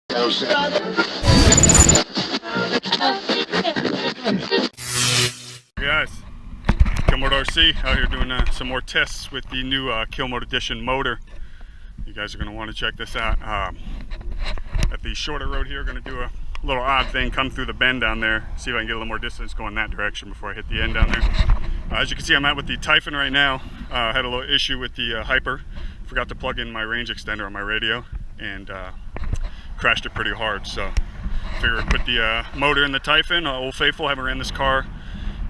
Guys, Kill Mode RC out here doing some more tests with the new Kill Mode Edition motor. You guys are going to want to check this out. At the shorter road here, going to do a little odd thing, come through the bend down there, see if I can get a little more distance going that direction before I hit the end down there. As you can see, I'm out with the Typhon right now. Had a little issue with the hyper. Forgot to plug in my range extender on my radio and crashed it pretty hard. So figured I'd put the motor in the Typhon. Old Faithful, haven't ran this car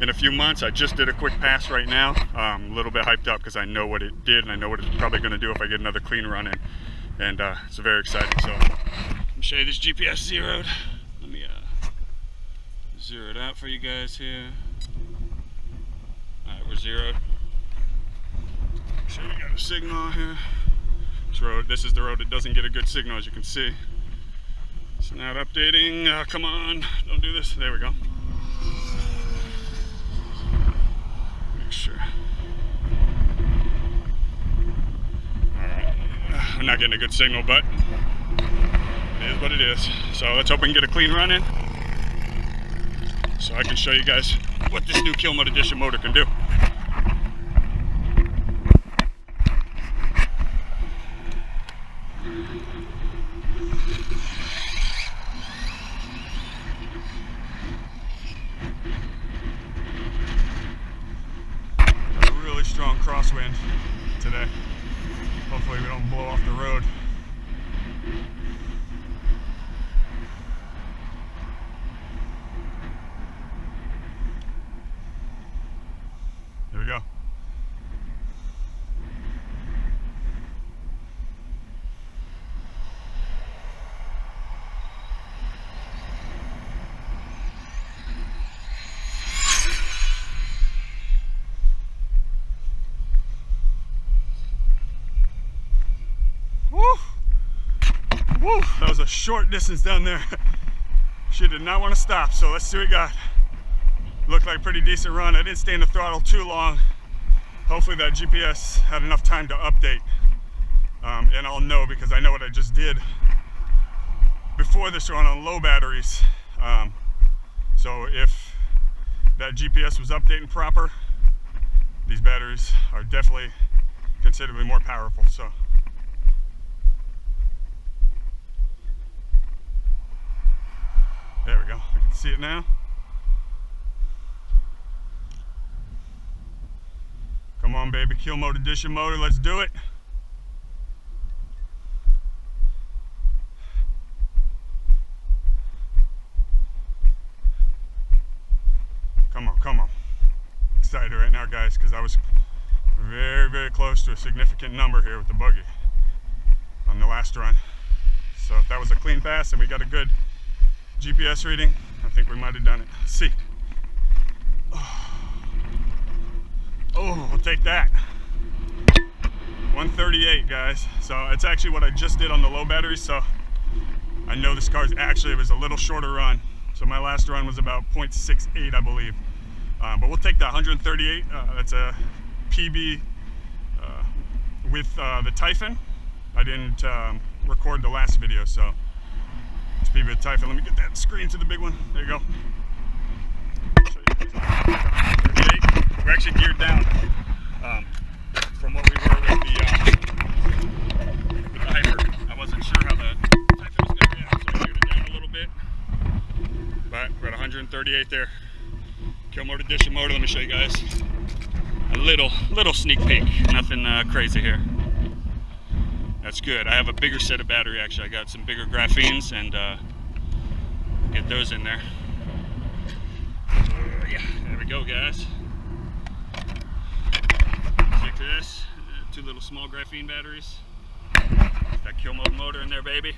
in a few months. I just did a quick pass right now. A little bit hyped up because I know what it did and I know what it's probably going to do if I get another clean run in. And it's very exciting. So let me show you this GPS zeroed. Let me zero it out for you guys here. Alright, we're zeroed. So we got a signal here. This is the road that doesn't get a good signal, as you can see. It's not updating. Come on, don't do this. There we go. Make sure. Alright, I'm not getting a good signal, but it is what it is. So let's hope we can get a clean run in, so I can show you guys what this new Kill Mode Edition motor can do. Got a really strong crosswind today. Hopefully we don't blow off the road. There we go. Woo! Woo! That was a short distance down there. She did not want to stop, so let's see what we got. Looked like a pretty decent run. I didn't stay in the throttle too long. Hopefully that GPS had enough time to update. And I'll know, because I know what I just did before this run on low batteries. So if that GPS was updating proper, these batteries are definitely considerably more powerful. So there we go. I can see it now. Come on, baby, Kill Mode Edition motor, let's do it. Come on, come on. Excited right now, guys, because I was very, very close to a significant number here with the buggy on the last run. So if that was a clean pass and we got a good GPS reading, I think we might have done it. Let's see. Oh, we'll take that. 138, guys. So it's actually what I just did on the low battery. So I know this car's actually, it was a little shorter run. So my last run was about 0.68, I believe. But we'll take that 138. That's a PB with the Typhon. I didn't record the last video, so it's PB with Typhon. Let me get that screen to the big one. There you go. We're actually geared down from what we were with the hyper. I wasn't sure how the Typhon was going to react, so I geared it down a little bit. But we're at 138 there. Kill Mode Edition motor. Let me show you guys a little sneak peek. Nothing crazy here. That's good. I have a bigger set of battery, actually. I got some bigger graphenes and get those in there. Yeah, there we go, guys. Check this. Two little small graphene batteries. That Kill Mode motor in there, baby.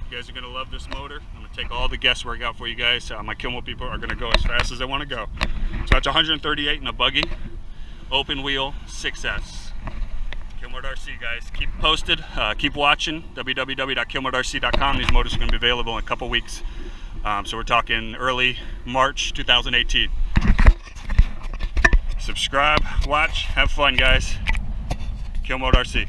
You guys are going to love this motor. I'm going to take all the guesswork out for you guys. My Kill Mode people are going to go as fast as they want to go. So that's 138 in a buggy. Open wheel, 6S. Kill Mode RC, guys. Keep posted. Keep watching. www.killmoderc.com. These motors are going to be available in a couple weeks. So we're talking early March 2018. Subscribe, watch, have fun, guys. Kill Mode RC.